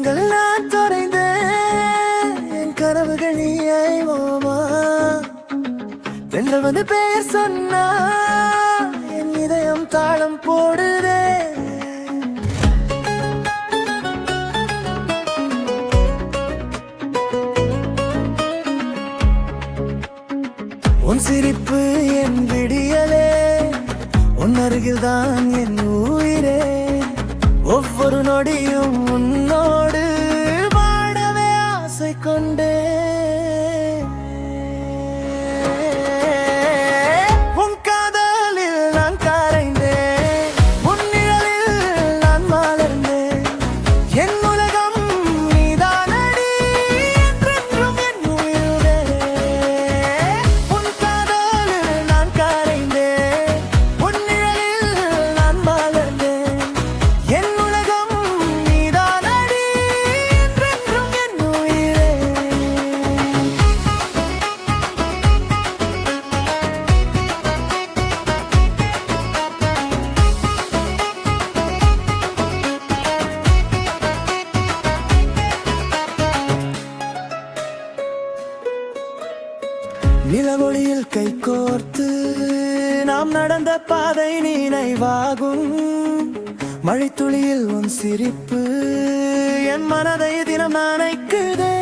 தூரங்கள் நான் தொலைந்தேன், என் கனவுகள் நீயை மாமா. தென்றல் வந்து பெயர் சொன்னா என் இதயம் தாளம் போடுதே. உன் சிரிப்பு என் விடியலே, உன் அருகில் தான் என் உயிரே. ஒவ்வொரு நொடியும் உன்னோடு வாழவே ஆசை கொண்டே. உன் காதலில் நான் கரைந்தேன், உன் நிழலில் நான் மலர்ந்தேன். என் உலகம் நீதானடி, என்றென்றும் என் உயிரே. உன் காதலில் நான் கரைந்தேன், உன் நிழலில் நான் மலர்ந்தேன். என் உலகம் நீதானடி, என்றென்றும் என் உயிரே. நிலவொளியில் கை கோர்த்து நாம் நடந்த பாதை நினைவாகும். மழைத்துளியில் உன் சிரிப்பு என் மனதை தினம் நனைக்குதே.